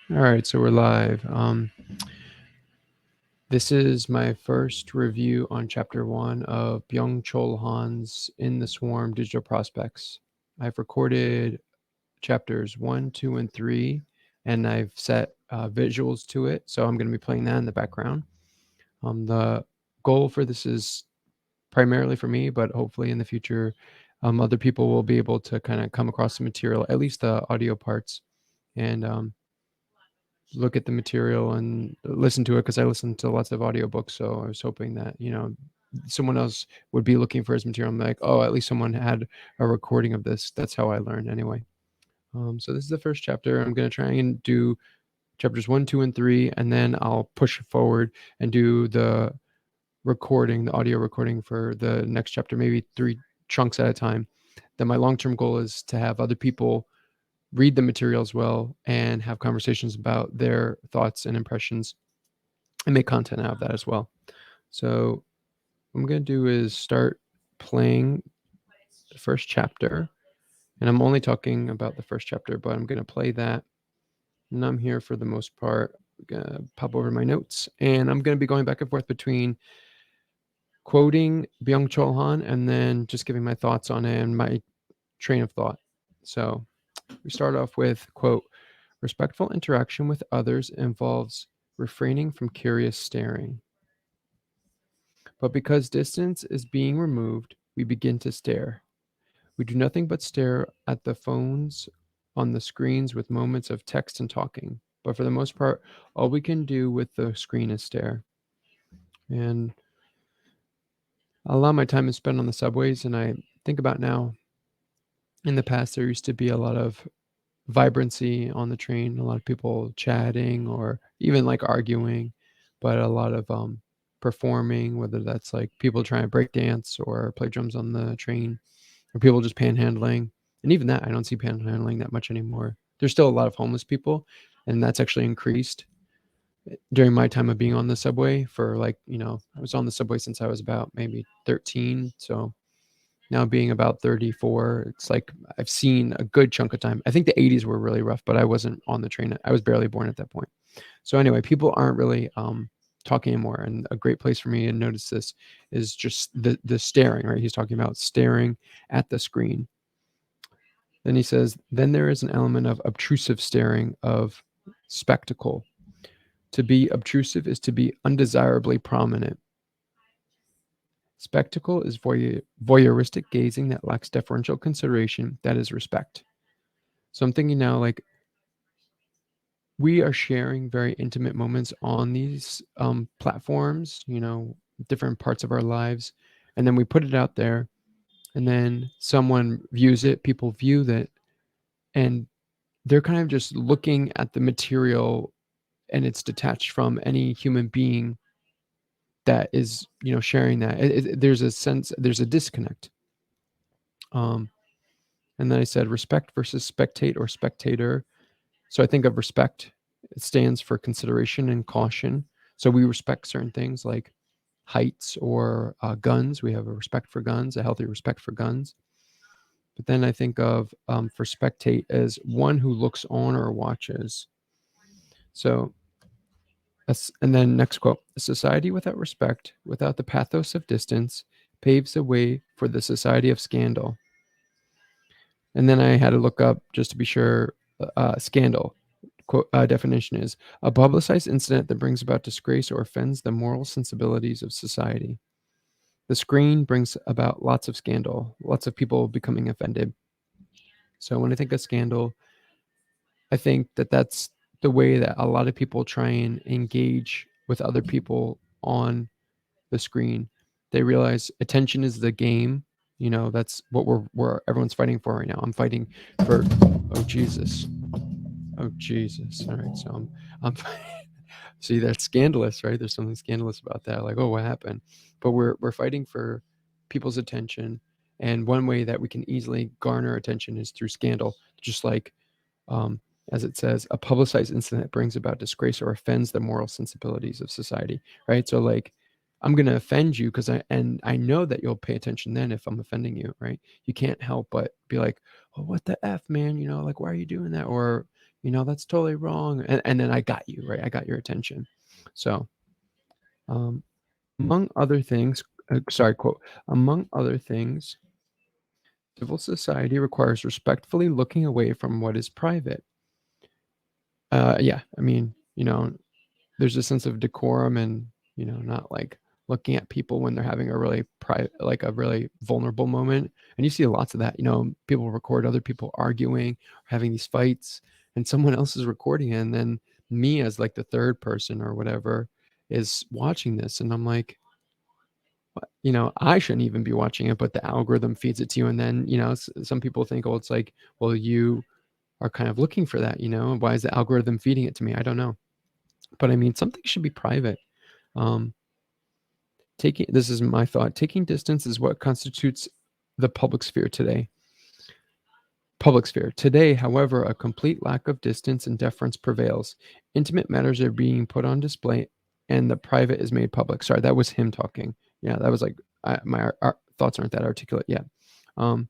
All right, so we're live. This is my first review on chapter 1 of Byung-Chul Han's In the Swarm Digital Prospects. I've recorded chapters 1, 2, and 3, and I've set visuals to it, so I'm going to be playing that in the background. The goal for this is primarily for me, but hopefully in the future, other people will be able to kind of come across the material, at least the audio parts, and look at the material and listen to it, because I listen to lots of audiobooks. So I was hoping that, someone else would be looking for his material. I'm like, oh, at least someone had a recording of this. That's how I learned anyway. So this is the first chapter. I'm going to try and do chapters 1, 2, and 3, and then I'll push forward and do the recording, the audio recording for the next chapter, maybe 3 chunks at a time. Then my long-term goal is to have other people read the material as well and have conversations about their thoughts and impressions and make content out of that as well. So what I'm going to do is start playing the first chapter, and I'm only talking about the first chapter, but I'm going to play that, and I'm here for the most part. I'm going to pop over my notes, and I'm going to be going back and forth between quoting Byung-Chul Han and then just giving my thoughts on it and my train of thought. So we start off with, quote, respectful interaction with others involves refraining from curious staring. But because distance is being removed, we begin to stare. We do nothing but stare at the phones on the screens with moments of text and talking. But for the most part, all we can do with the screen is stare. And a lot of my time is spent on the subways, and I think about now, in the past, there used to be a lot of vibrancy on the train, a lot of people chatting or even like arguing, but a lot of performing, whether that's like people trying to break dance or play drums on the train, or people just panhandling. And even that, I don't see panhandling that much anymore. There's still a lot of homeless people, and that's actually increased during my time of being on the subway. For like, I was on the subway since I was about maybe 13. So now being about 34, it's like I've seen a good chunk of time. I think the 80s were really rough, but I wasn't on the train. I was barely born at that point. So anyway, people aren't really talking anymore. And a great place for me to notice this is just the staring, right? He's talking about staring at the screen. Then he says, then there is an element of obtrusive staring, of spectacle. To be obtrusive is to be undesirably prominent. Spectacle is voyeuristic gazing that lacks deferential consideration, that is respect. So I'm thinking now, like, we are sharing very intimate moments on these platforms, different parts of our lives, and then we put it out there, and then someone views it, people view that, and they're kind of just looking at the material, and it's detached from any human being that is, sharing that. There's a sense, there's a disconnect. Um, And then I said respect versus spectate or spectator. So I think of respect, it stands for consideration and caution. So we respect certain things like heights or guns. We have a respect for guns, a healthy respect for guns. But then I think of for spectate as one who looks on or watches. So, and then next quote, a society without respect, without the pathos of distance, paves the way for the society of scandal. And then I had to look up just to be sure. Scandal quote, definition is a publicized incident that brings about disgrace or offends the moral sensibilities of society. The screen brings about lots of scandal, lots of people becoming offended. So when I think of scandal, I think that that's the way that a lot of people try and engage with other people on the screen. They realize attention is the game. That's what we're everyone's fighting for right now. I'm fighting for, oh Jesus. Oh Jesus. All right. So I'm see, that's scandalous, right? There's something scandalous about that. Like, oh, what happened? But we're fighting for people's attention. And one way that we can easily garner attention is through scandal, just like um, as it says, a publicized incident brings about disgrace or offends the moral sensibilities of society, right? So like, I'm going to offend you because I know that you'll pay attention then if I'm offending you, right? You can't help but be like, oh, what the F, man? Like, why are you doing that? Or, that's totally wrong. And then I got you, right? I got your attention. So, among other things, sorry, quote, among other things, civil society requires respectfully looking away from what is private. Yeah, I mean, there's a sense of decorum and, not like looking at people when they're having a really private, like a really vulnerable moment. And you see lots of that, people record other people arguing, having these fights, and someone else is recording it. And then me as like the third person or whatever is watching this. And I'm like, I shouldn't even be watching it, but the algorithm feeds it to you. And then, some people think, oh, it's like, well, you are kind of looking for that, why is the algorithm feeding it to me? I don't know. But I mean, something should be private. Um, this is my thought. Taking distance is what constitutes the public sphere today. Public sphere. Today, however, a complete lack of distance and deference prevails. Intimate matters are being put on display and the private is made public. Sorry, that was him talking. Yeah, that was like my thoughts aren't that articulate yet. Um,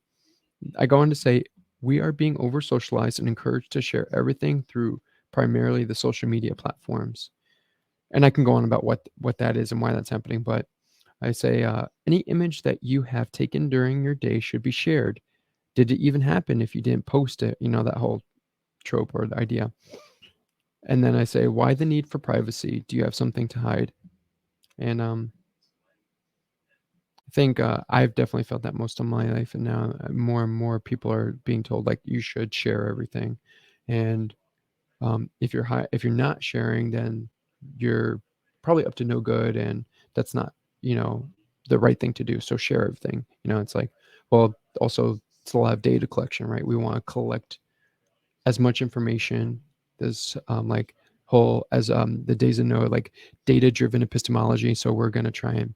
I go on to say, we are being over socialized and encouraged to share everything through primarily the social media platforms. And I can go on about what that is and why that's happening, but I say, any image that you have taken during your day should be shared. Did it even happen if you didn't post it? That whole trope or the idea. And then I say, why the need for privacy? Do you have something to hide? And I think I've definitely felt that most of my life, and now more and more people are being told like you should share everything, and if you're not sharing, then you're probably up to no good, and that's not you know the right thing to do. So share everything. It's like, well, also it's a lot of data collection, right? We want to collect as much information as like whole as the days of Noah, like data driven epistemology. So we're going to try and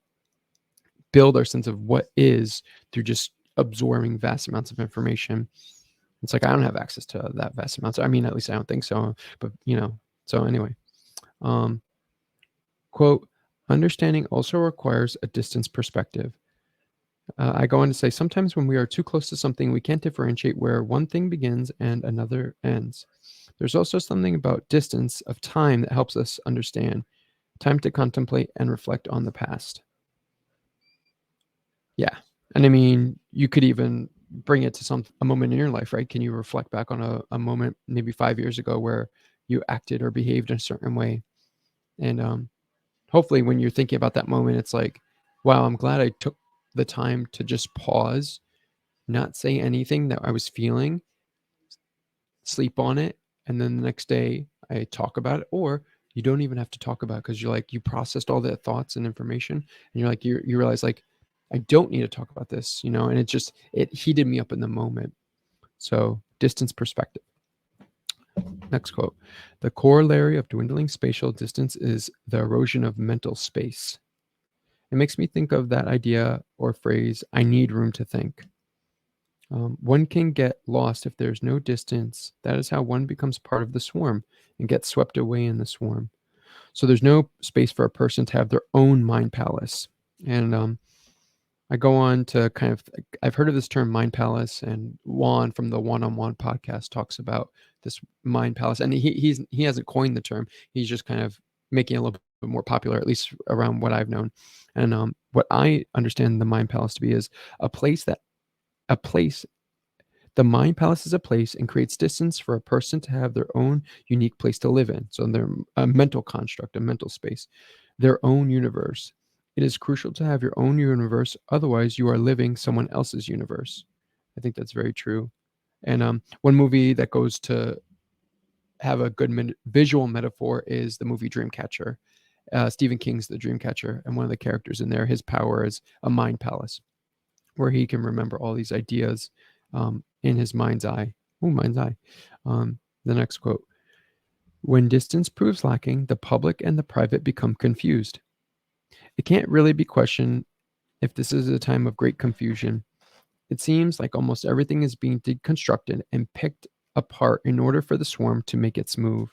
build our sense of what is through just absorbing vast amounts of information. It's like I don't have access to that vast amount. So, I mean, at least I don't think so. But so anyway, um, quote, understanding also requires a distance perspective. I go on to say, sometimes when we are too close to something, we can't differentiate where one thing begins and another ends. There's also something about distance of time that helps us understand, time to contemplate and reflect on the past. Yeah. And I mean, you could even bring it to a moment in your life, right? Can you reflect back on a moment maybe 5 years ago where you acted or behaved in a certain way? And hopefully when you're thinking about that moment, it's like, wow, I'm glad I took the time to just pause, not say anything that I was feeling, sleep on it, and then the next day I talk about it. Or you don't even have to talk about it because you're like, you processed all the thoughts and information, and you're like, you realize like, I don't need to talk about this, and it heated me up in the moment. So distance perspective. Next quote. The corollary of dwindling spatial distance is the erosion of mental space. It makes me think of that idea or phrase, I need room to think. One can get lost if there's no distance. That is how one becomes part of the swarm and gets swept away in the swarm. So there's no space for a person to have their own mind palace. And I go on to kind of, I've heard of this term mind palace, and Juan from the One-on-One podcast talks about this mind palace. And he hasn't coined the term. He's just kind of making it a little bit more popular, at least around what I've known. And what I understand the mind palace to be is a place that a place the mind palace is a place and creates distance for a person to have their own unique place to live in. So they're a mental construct, a mental space, their own universe. It is crucial to have your own universe. Otherwise, you are living someone else's universe. I think that's very true. And one movie that goes to have a good visual metaphor is the movie Dreamcatcher. Stephen King's The Dreamcatcher, and one of the characters in there, his power is a mind palace where he can remember all these ideas in his mind's eye. Oh, mind's eye. The next quote. When distance proves lacking, the public and the private become confused. It can't really be questioned if this is a time of great confusion. It seems like almost everything is being deconstructed and picked apart in order for the swarm to make its move.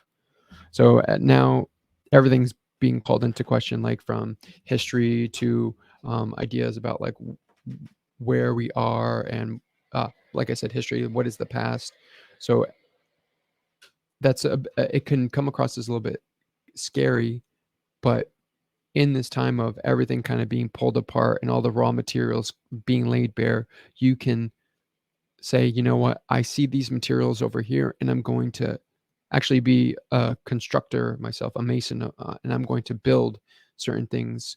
So now everything's being called into question, like from history to ideas about like where we are and like I said, history, what is the past. So it can come across as a little bit scary, but in this time of everything kind of being pulled apart and all the raw materials being laid bare, you can say, you know what, I see these materials over here, and I'm going to actually be a constructor myself, a mason, and I'm going to build certain things.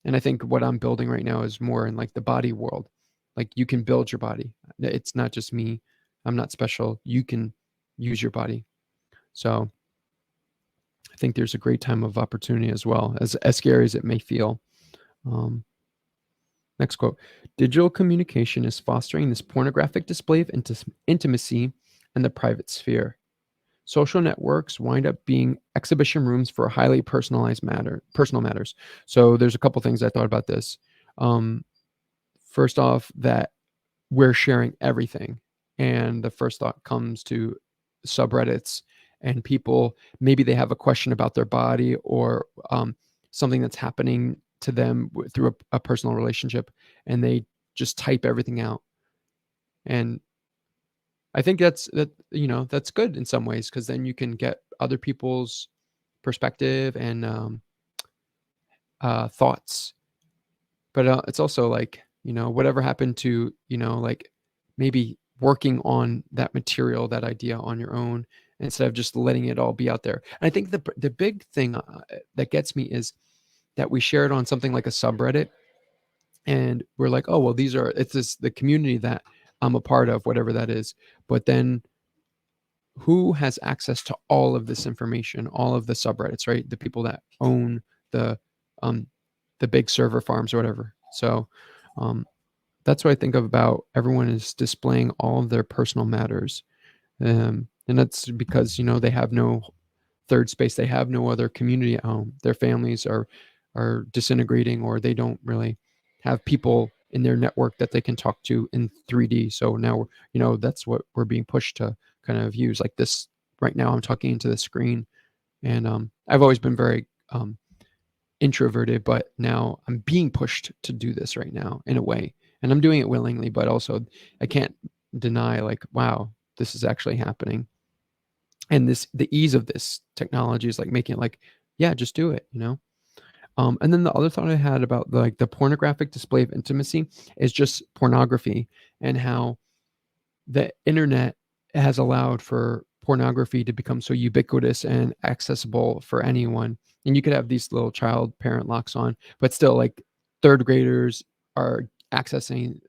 And I think what I'm building right now is more in like the body world. Like you can build your body. It's not just me. I'm not special. You can use your body. So I think there's a great time of opportunity as well, as scary as it may feel. Um, Next quote: digital communication is fostering this pornographic display of intimacy in the private sphere. Social networks wind up being exhibition rooms for highly personal matters. So there's a couple things I thought about this. Um, First off, that we're sharing everything. And the first thought comes to subreddits and people, maybe they have a question about their body or something that's happening to them through a personal relationship, and they just type everything out. And I think that's good in some ways, because then you can get other people's perspective and thoughts. But it's also like, whatever happened to, like maybe working on that material, that idea on your own, instead of just letting it all be out there. And I think the big thing that gets me is that we share it on something like a subreddit, and we're like, oh, well, it's the community that I'm a part of, whatever that is. But then who has access to all of this information, all of the subreddits, right? The people that own the um, the big server farms or whatever. So um, that's what I think of about everyone is displaying all of their personal matters, and that's because they have no third space, they have no other community at home. Their families are disintegrating, or they don't really have people in their network that they can talk to in 3D. So now that's what we're being pushed to kind of use. Like this right now, I'm talking into the screen, and I've always been very introverted, but now I'm being pushed to do this right now in a way, and I'm doing it willingly. But also, I can't deny, like, wow, this is actually happening, and the ease of this technology is like making it like, yeah, just do it. And then the other thought I had about the pornographic display of intimacy is just pornography, and how the internet has allowed for pornography to become so ubiquitous and accessible for anyone. And you could have these little child parent locks on, but still, like, third graders are accessing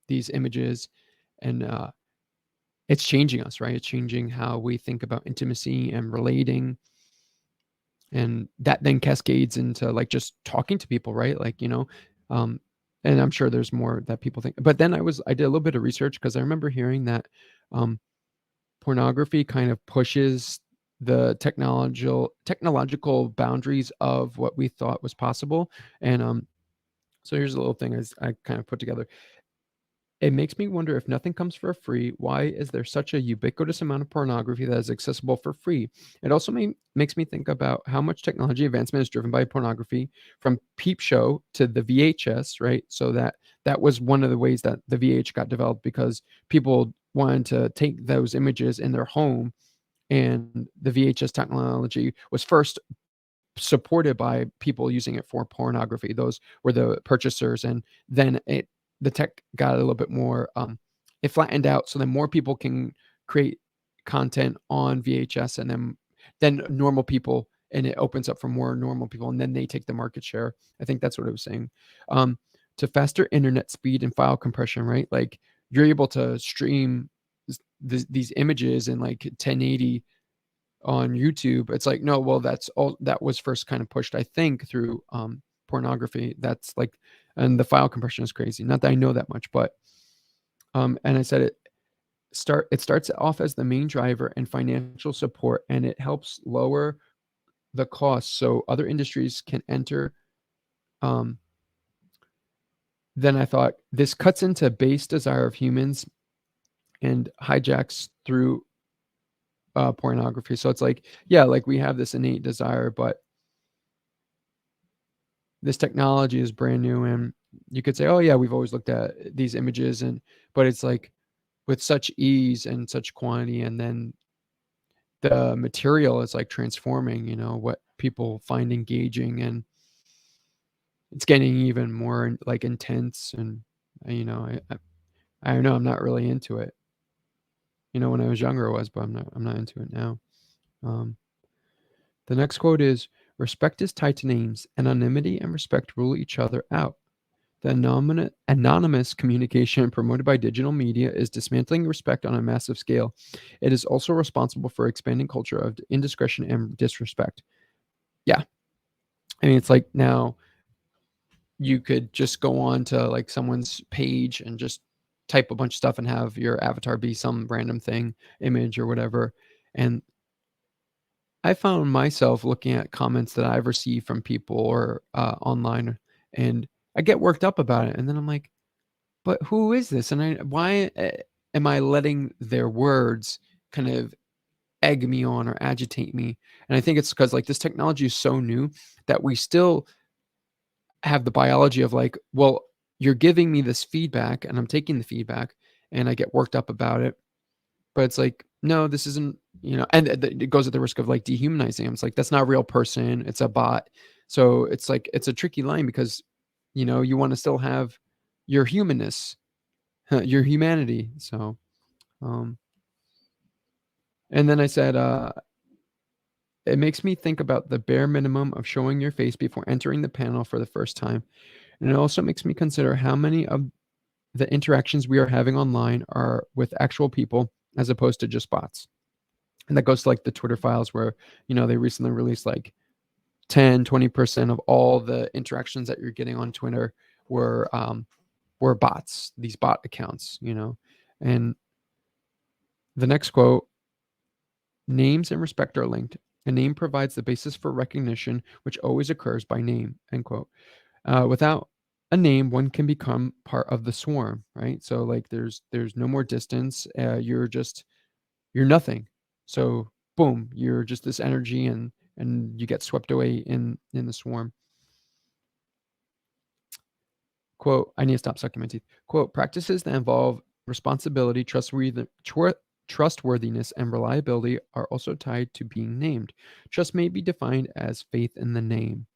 these images, and it's changing us, right? It's changing how we think about intimacy and relating, and that then cascades into like just talking to people, right? Like, um, and I'm sure there's more that people think. But then I did a little bit of research, because I remember hearing that um, pornography kind of pushes the technological boundaries of what we thought was possible. And so here's a little thing I kind of put together. It makes me wonder, if nothing comes for free, why is there such a ubiquitous amount of pornography that is accessible for free? It also makes me think about how much technology advancement is driven by pornography, from Peep Show to the VHS, right? So that was one of the ways that the VH got developed, because people wanted to take those images in their home, and the VHS technology was first supported by people using it for pornography. Those were the purchasers, and then the tech got a little bit more. It flattened out, so then more people can create content on VHS, and then normal people, and it opens up for more normal people, and then they take the market share. I think that's what it was saying. Um, to faster internet speed and file compression, right? Like you're able to stream these images in like 1080 on YouTube. It's like, no, well, that's all that was first kind of pushed, I think, through pornography. That's like, and the file compression is crazy. Not that I know that much, but and I said it starts off as the main driver and financial support, and it helps lower the cost so other industries can enter. Um, then I thought, this cuts into base desire of humans and hijacks through pornography. So it's like, yeah, like we have this innate desire, but this technology is brand new, and you could say, oh yeah, we've always looked at these images, but it's like with such ease and such quantity, and then the material is like transforming, what people find engaging, and it's getting even more like intense. And I don't know, I'm not really into it. When I was younger, I was, but I'm not into it now. Um, the next quote is, "Respect is tied to names. Anonymity and respect rule each other out. The anonymous communication promoted by digital media is dismantling respect on a massive scale. It is also responsible for expanding culture of indiscretion and disrespect." Yeah. I mean, it's like now you could just go on to like someone's page and just type a bunch of stuff and have your avatar be some random thing, image or whatever. And I found myself looking at comments that I've received from people or online, and I get worked up about it. And then I'm like, but who is this? And why am I letting their words kind of egg me on or agitate me? And I think it's because like this technology is so new that we still have the biology of like, well, you're giving me this feedback and I'm taking the feedback and I get worked up about it. But it's like, no, this isn't, and it goes at the risk of like dehumanizing them. It's like, that's not a real person. It's a bot. So it's like, it's a tricky line because, you want to still have your humanness, your humanity. So, um, and then I said, it makes me think about the bare minimum of showing your face before entering the panel for the first time. And it also makes me consider how many of the interactions we are having online are with actual people as opposed to just bots. And that goes to like the Twitter files where, they recently released like 10-20% of all the interactions that you're getting on Twitter were bots, these bot accounts. And the next quote, "Names and respect are linked. A name provides the basis for recognition, which always occurs by name," end quote. Without a name, one can become part of the swarm, right? So like there's no more distance. You're nothing. So boom, you're just this energy, and you get swept away in the swarm. Quote, I need to stop sucking my teeth. Quote, "Practices that involve responsibility, trustworthiness, and reliability are also tied to being named. Trust may be defined as faith in the name."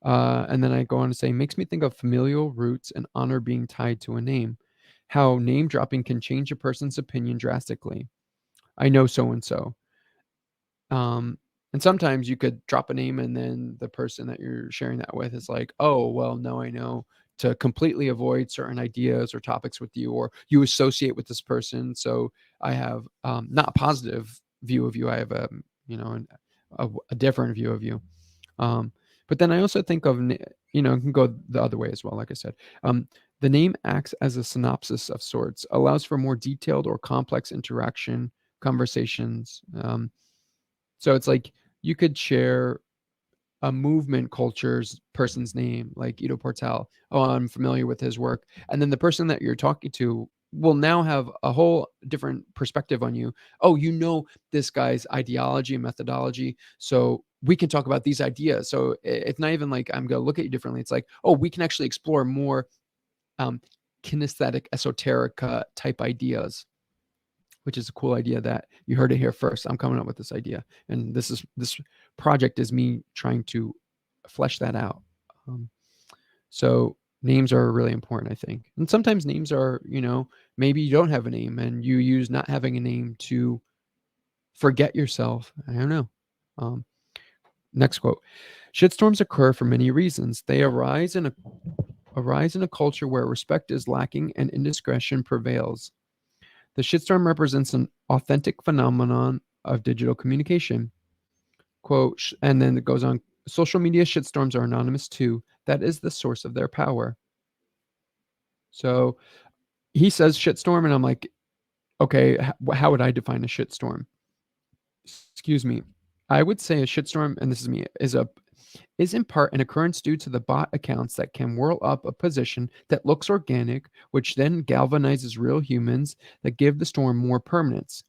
And then I go on to say, "Makes me think of familial roots and honor being tied to a name. How name dropping can change a person's opinion drastically. I know so and so." And sometimes you could drop a name and then the person that you're sharing that with is like, "Oh, well, now I know to completely avoid certain ideas or topics with you, or you associate with this person. So I have not a positive view of you. I have a different view of you." Um, but then I also think of, it can go the other way as well. Like I said, the name acts as a synopsis of sorts, allows for more detailed or complex interaction, conversations. So it's like you could share a movement culture's person's name, like Ido Portal. Oh, I'm familiar with his work. And then the person that you're talking to will now have a whole different perspective on you. Oh, this guy's ideology and methodology. So we can talk about these ideas. So it's not even like I'm going to look at you differently. It's like, oh, we can actually explore more um, kinesthetic, esoterica type ideas, which is a cool idea that you heard it here first. I'm coming up with this idea, and this project is me trying to flesh that out. Um, so names are really important, I think. And sometimes names are, maybe you don't have a name and you use not having a name to forget yourself. I don't know. Um, Next quote. "Shitstorms occur for many reasons. They arise in a culture where respect is lacking and indiscretion prevails. The shitstorm represents an authentic phenomenon of digital communication." Quote, and then it goes on, "Social media shitstorms are anonymous too. That is the source of their power." So he says shitstorm, and I'm like, okay, how would I define a shitstorm? Excuse me. I would say a shitstorm, and this is me, is in part an occurrence due to the bot accounts that can whirl up a position that looks organic, which then galvanizes real humans that give the storm more permanence.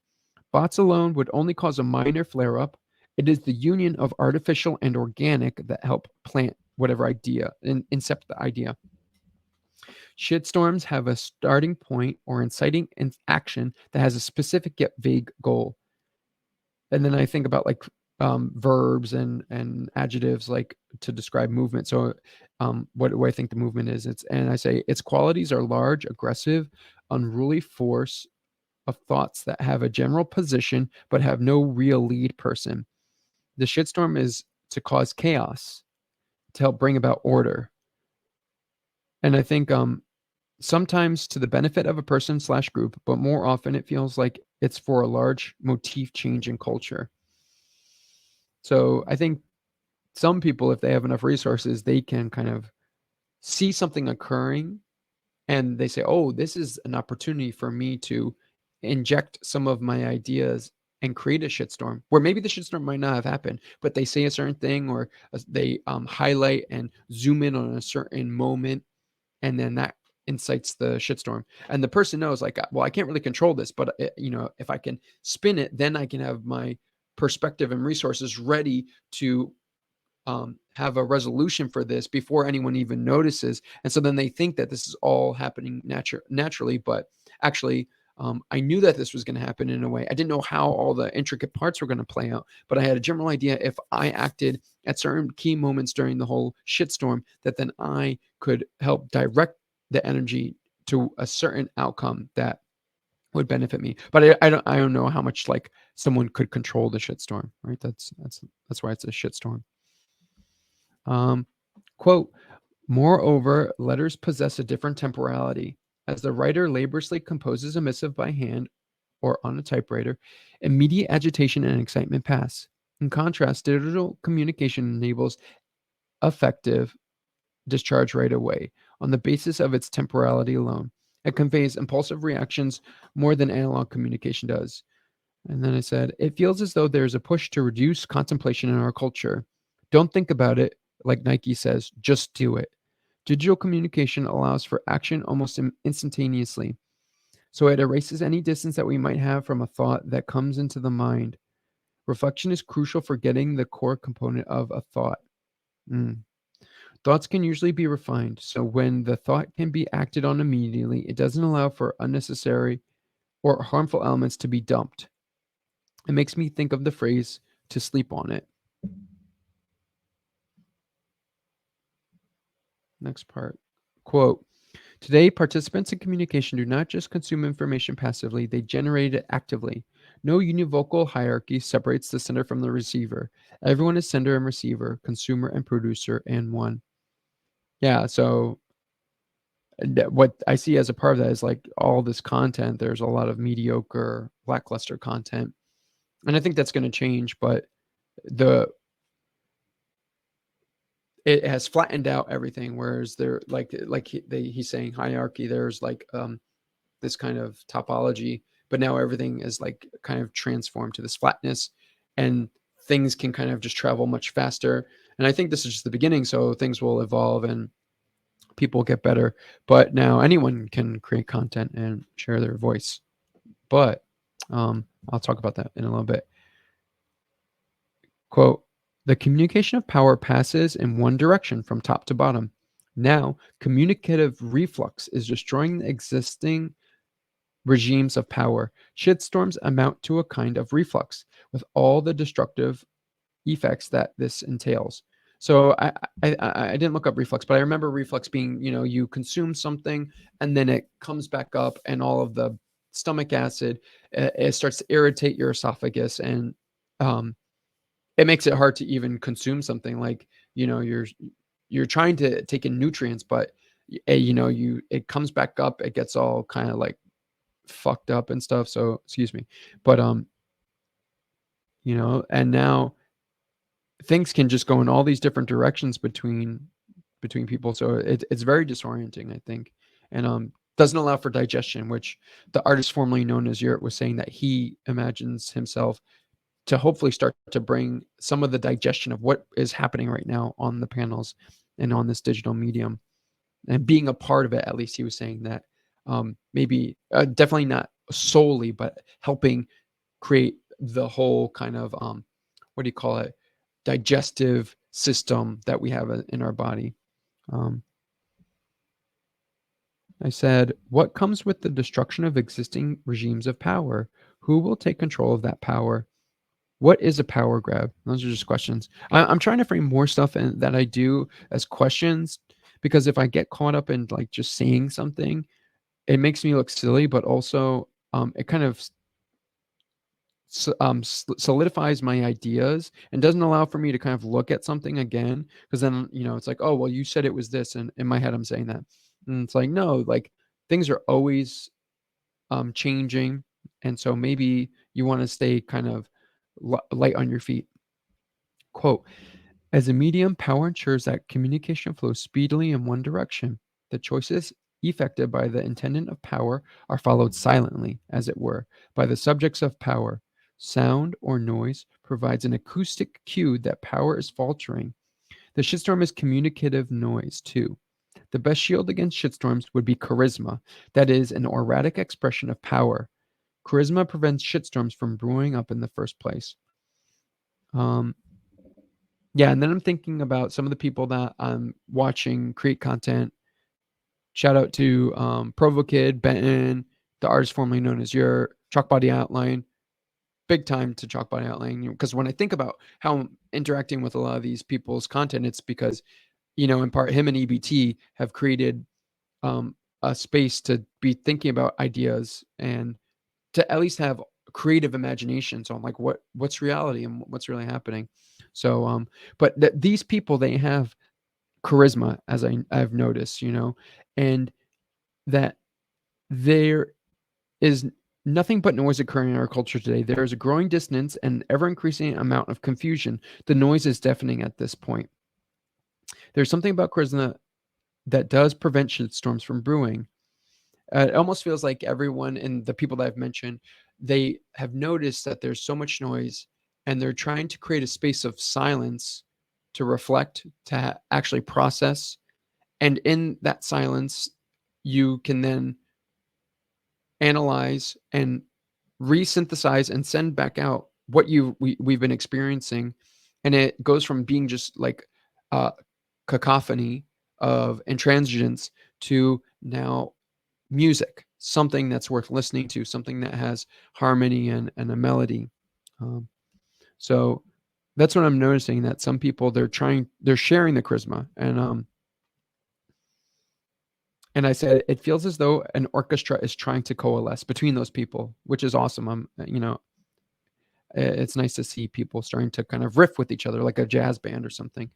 Bots alone would only cause a minor flare up. It is the union of artificial and organic that help plant whatever idea and incept the idea. Shitstorms have a starting point or inciting action that has a specific yet vague goal. And then I think about like verbs and adjectives like to describe movement. So what do I think the movement is? And I say its qualities are large, aggressive, unruly force of thoughts that have a general position but have no real lead person. The shitstorm is to cause chaos, to help bring about order. And I think sometimes to the benefit of a person slash group, but more often it feels like it's for a large motif change in culture. So I think some people, if they have enough resources, they can kind of see something occurring and they say, oh, this is an opportunity for me to inject some of my ideas and create a shitstorm where maybe the shitstorm might not have happened, but they say a certain thing or they highlight and zoom in on a certain moment, and then that incites the shitstorm. And the person knows, like, well, I can't really control this, but if I can spin it, then I can have my perspective and resources ready to have a resolution for this before anyone even notices. And so then they think that this is all happening naturally, but actually, I knew that this was going to happen in a way. I didn't know how all the intricate parts were going to play out, but I had a general idea if I acted at certain key moments during the whole shitstorm, that then I could help direct the energy to a certain outcome that would benefit me. But I don't know how much like someone could control the shitstorm, right? That's why it's a shitstorm. Um, quote, moreover, letters possess a different temporality. As the writer laboriously composes a missive by hand or on a typewriter, immediate agitation and excitement pass. In contrast, digital communication enables effective discharge right away on the basis of its temporality alone. It conveys impulsive reactions more than analog communication does. And then I said, it feels as though there's a push to reduce contemplation in our culture. Don't think about it, like Nike says, just do it. Digital communication allows for action almost instantaneously. So it erases any distance that we might have from a thought that comes into the mind. Reflection is crucial for getting the core component of a thought. Mm. Thoughts can usually be refined. So when the thought can be acted on immediately, it doesn't allow for unnecessary or harmful elements to be dumped. It makes me think of the phrase to sleep on it. Next part. Quote, today, participants in communication do not just consume information passively, they generate it actively. No univocal hierarchy separates the sender from the receiver. Everyone is sender and receiver, consumer and producer, and one. Yeah, so what I see as a part of that is like all this content, there's a lot of mediocre, lackluster content. And I think that's going to change, but the it has flattened out everything. Whereas there, he's saying hierarchy, there's like this kind of topology, but now everything is like kind of transformed to this flatness, and things can kind of just travel much faster. And I think this is just the beginning, so things will evolve and people get better. But now anyone can create content and share their voice. But I'll talk about that in a little bit. Quote, the communication of power passes in one direction from top to bottom. Now, communicative reflux is destroying the existing regimes of power. Shitstorms amount to a kind of reflux with all the destructive effects that this entails. So I didn't look up reflux, but I remember reflux being, you consume something and then it comes back up and all of the stomach acid, it starts to irritate your esophagus, and um, it makes it hard to even consume something. Like, you're trying to take in nutrients, but it comes back up, it gets all kind of like fucked up and stuff. So excuse me. But and now things can just go in all these different directions between people. So it's very disorienting, I think. And doesn't allow for digestion, which the artist formerly known as Yurt was saying that he imagines himself to hopefully start to bring some of the digestion of what is happening right now on the panels and on this digital medium, and being a part of it. At least he was saying that maybe definitely not solely, but helping create the whole kind of what do you call it, digestive system that we have in our body. um, I said, what comes with the destruction of existing regimes of power? Who will take control of that power? What is a power grab? Those are just questions. I'm trying to frame more stuff that I do as questions, because if I get caught up in like just saying something, it makes me look silly, but also it kind of solidifies my ideas and doesn't allow for me to kind of look at something again, because then it's like, oh well, you said it was this, and in my head I'm saying that, and it's like, no, like things are always changing, and so maybe you want to stay kind of light on your feet. Quote, as a medium, power ensures that communication flows speedily in one direction. The choices effected by the intendant of power are followed silently, as it were, by the subjects of power. Sound or noise provides an acoustic cue that power is faltering. The shitstorm is communicative noise, too. The best shield against shitstorms would be charisma, that is, an erratic expression of power. Charisma prevents shitstorms from brewing up in the first place. Yeah, and then I'm thinking about some of the people that I'm watching create content. Shout out to Provokid, Benton, the artist formerly known as Your, Chalk Body Outline. Big time to Chalk Body Outline. Because when I think about how I'm interacting with a lot of these people's content, it's because, in part, him and EBT have created a space to be thinking about ideas and to at least have creative imagination. So I'm like, what's reality and what's really happening? So, but these people, they have charisma, as I've noticed, and that there is nothing but noise occurring in our culture today. There is a growing dissonance and ever increasing amount of confusion. The noise is deafening at this point. There's something about charisma that does prevent shitstorms from brewing. It almost feels like everyone and the people that I've mentioned, they have noticed that there's so much noise, and they're trying to create a space of silence to reflect, to actually process. And in that silence, you can then analyze and resynthesize and send back out what we've been experiencing. And it goes from being just like a cacophony of intransigence to now music, something that's worth listening to, something that has harmony and a melody. So that's what I'm noticing, that some people, they're sharing the charisma, and I said it feels as though an orchestra is trying to coalesce between those people, which is awesome. It's nice to see people starting to kind of riff with each other like a jazz band or something.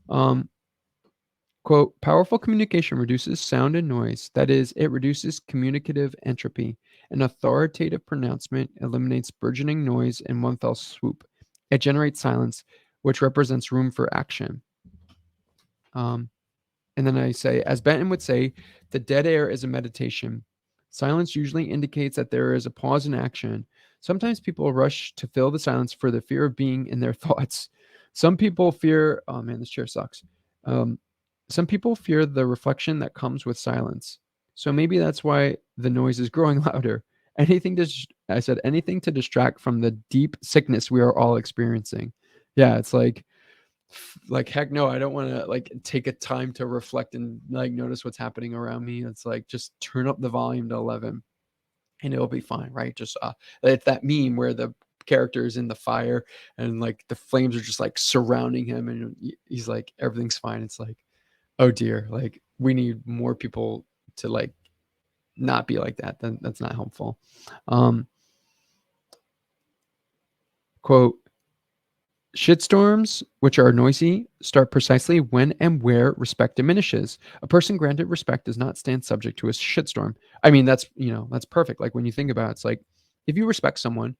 Um, Quote, powerful communication reduces sound and noise. That is, it reduces communicative entropy. An authoritative pronouncement eliminates burgeoning noise in one fell swoop. It generates silence, which represents room for action. And then I say, as Benton would say, the dead air is a meditation. Silence usually indicates that there is a pause in action. Sometimes people rush to fill the silence for the fear of being in their thoughts. Some people fear, oh man, this chair sucks. Um, some people fear the reflection that comes with silence. So maybe that's why the noise is growing louder. I said, anything to distract from the deep sickness we are all experiencing. Yeah, it's like heck no, I don't want to like take a time to reflect and like notice what's happening around me. It's like, just turn up the volume to 11 and it'll be fine, right? Just it's that meme where the character is in the fire and like the flames are just like surrounding him, and he's like, everything's fine. It's like, oh dear, like we need more people to like not be like that. Then that's not helpful. Quote, shitstorms, which are noisy, start precisely when and where respect diminishes. A person granted respect does not stand subject to a shitstorm. I mean, that's perfect. Like when you think about it, it's like, if you respect someone,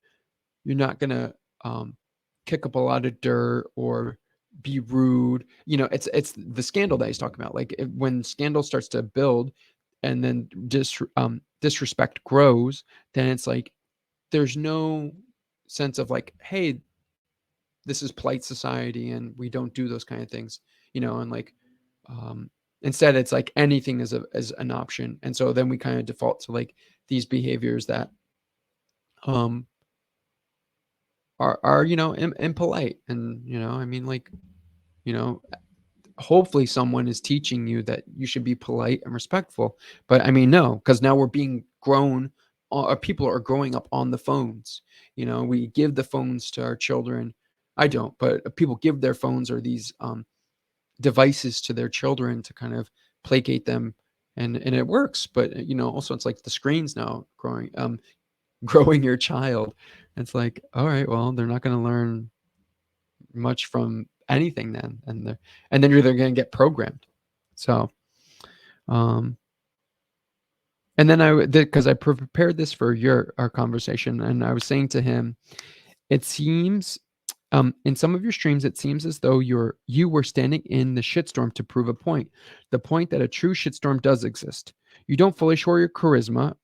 you're not gonna um, kick up a lot of dirt or be rude. It's the scandal that he's talking about. Like when scandal starts to build, and then disrespect grows, then it's like there's no sense of like, hey, this is polite society and we don't do those kind of things, and like um instead it's like anything is an option. And so then we kind of default to like these behaviors that um are impolite. And I mean, like, you know hopefully someone is teaching you that you should be polite and respectful. But I mean, no, because now we're being grown people are growing up on the phones. We give the phones to our children. I don't, but people give their phones or these devices to their children to kind of placate them, and it works. But also it's like the screens now growing your child. It's like, all right, well, they're not going to learn much from anything then, and then they're going to get programmed. So um and then because I prepared this for our conversation, and I was saying to him, it seems in some of your streams, it seems as though you were standing in the shitstorm to prove a point, the point that a true shitstorm does exist. You don't fully show your charisma,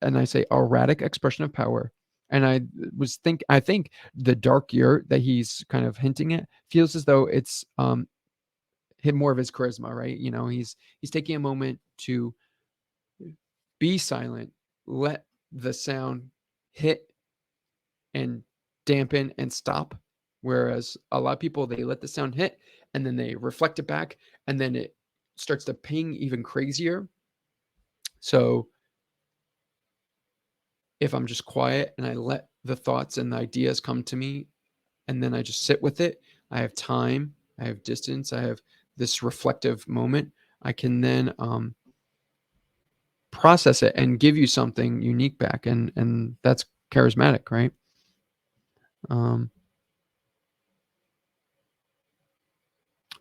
and I say erratic expression of power. And I think the dark year that he's kind of hinting at feels as though it's hit more of his charisma, right? He's taking a moment to be silent, let the sound hit and dampen and stop. Whereas a lot of people, they let the sound hit and then they reflect it back, and then it starts to ping even crazier. So if I'm just quiet and I let the thoughts and the ideas come to me, and then I just sit with it, I have time, I have distance, I have this reflective moment, I can then process it and give you something unique back, and that's charismatic, right? Um,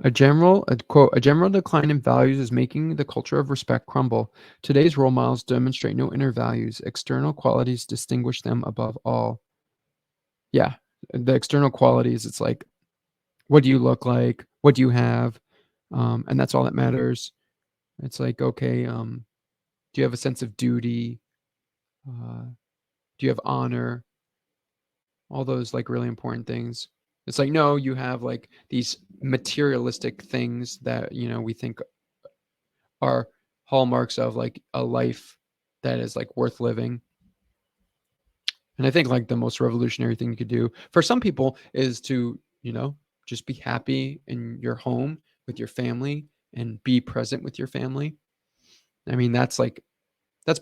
a general decline in values is making the culture of respect crumble. Today's role models demonstrate no inner values. External qualities distinguish them above all. Yeah, the external qualities, it's like, what do you look like? What do you have? And that's all that matters. It's like, okay, do you have a sense of duty? Do you have honor? All those like really important things. It's like, no, you have like these materialistic things that we think are hallmarks of like a life that is like worth living. And I think like the most revolutionary thing you could do for some people is to just be happy in your home with your family and be present with your family. I mean, that's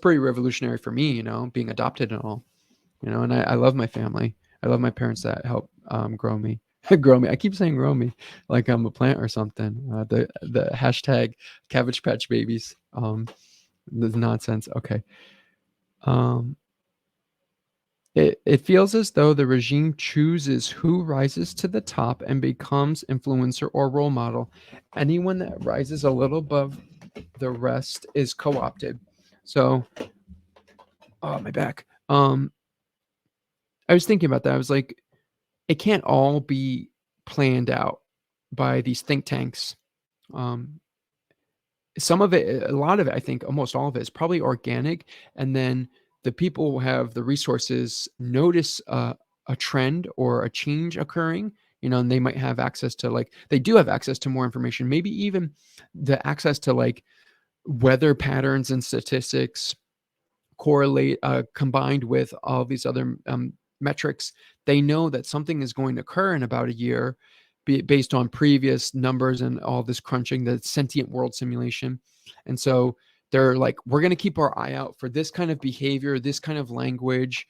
pretty revolutionary for me, being adopted and all. And I love my family. I love my parents that helped grow me. Grow me. I keep saying grow me like I'm a plant or something. The hashtag Cabbage Patch Babies. The nonsense. Okay. Um, it feels as though the regime chooses who rises to the top and becomes influencer or role model. Anyone that rises a little above the rest is co-opted. So, oh, my back. I was thinking about that. I was like, it can't all be planned out by these think tanks. Um, some of it, a lot of it, I think almost all of it is probably organic. And then the people who have the resources notice a trend or a change occurring, and they might have access to they do have access to more information, maybe even the access to weather patterns and statistics correlate combined with all these other metrics. They know that something is going to occur in about a year based on previous numbers and all this crunching, the sentient world simulation. And so they're like, we're going to keep our eye out for this kind of behavior, this kind of language,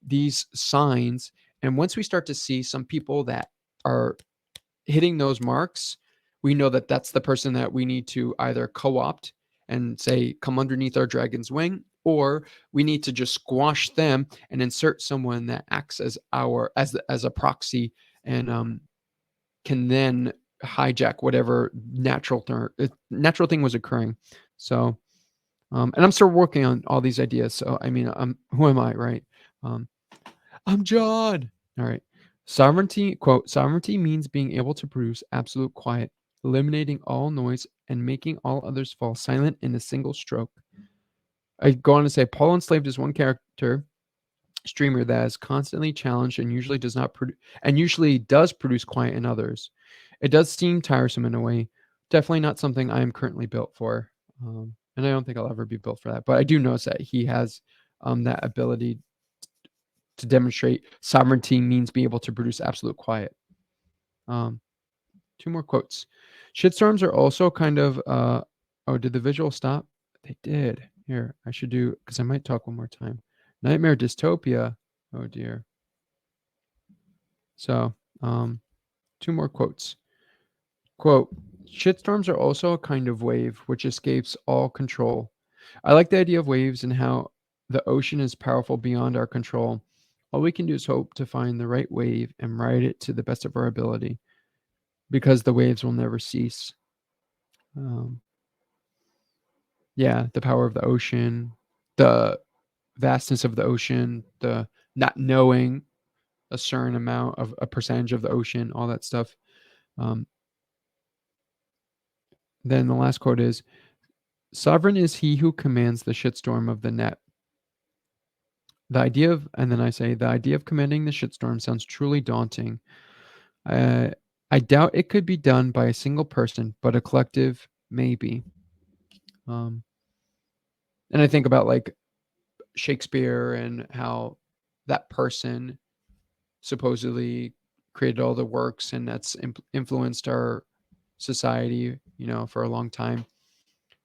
these signs. And once we start to see some people that are hitting those marks, we know that that's the person that we need to either co-opt and say, come underneath our dragon's wing, or we need to just squash them and insert someone that acts as as a proxy, and can then hijack whatever natural thing was occurring. So, and I'm still working on all these ideas. So, I mean, who am I, right? Um, I'm John. All right. Sovereignty, quote, sovereignty means being able to produce absolute quiet, eliminating all noise and making all others fall silent in a single stroke. I go on to say, Paul Enslaved is one character streamer that is constantly challenged and usually does produce quiet in others. It does seem tiresome in a way. Definitely not something I am currently built for. And I don't think I'll ever be built for that. But I do notice that he has that ability to demonstrate sovereignty means being able to produce absolute quiet. Two more quotes. Shitstorms are also kind of oh, did the visual stop? They did. Here, I should do, because I might talk one more time. Nightmare dystopia. Oh dear. So, 2 more quotes. Quote, shitstorms are also a kind of wave which escapes all control. I like the idea of waves and how the ocean is powerful beyond our control. All we can do is hope to find the right wave and ride it to the best of our ability because the waves will never cease. Um, yeah, the power of the ocean, the vastness of the ocean, the not knowing a certain amount of a percentage of the ocean, all that stuff. Um, then the last quote is, sovereign is he who commands the shitstorm of the net. The idea of, and then I say, the idea of commanding the shitstorm sounds truly daunting. Uh, I doubt it could be done by a single person, but a collective, maybe. Um, and I think about like Shakespeare and how that person supposedly created all the works, and that's influenced our society, for a long time.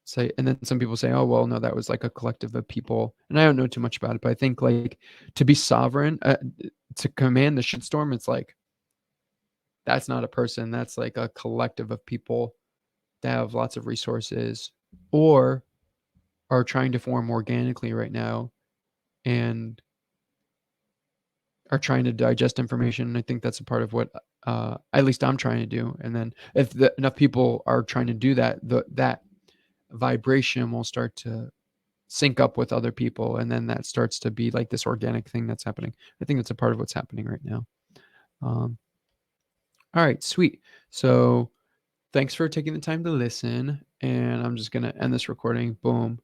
Say, and then some people say, oh well, no, that was like a collective of people, and I don't know too much about it, but I think like to be sovereign, to command the shitstorm, it's like that's not a person, that's like a collective of people that have lots of resources or are trying to form organically right now and are trying to digest information. And I think that's a part of what at least I'm trying to do. And then if enough people are trying to do that, that vibration will start to sync up with other people, and then that starts to be like this organic thing that's happening. I think that's a part of what's happening right now. Um, all right, sweet. So thanks for taking the time to listen, and I'm just gonna end this recording. Boom.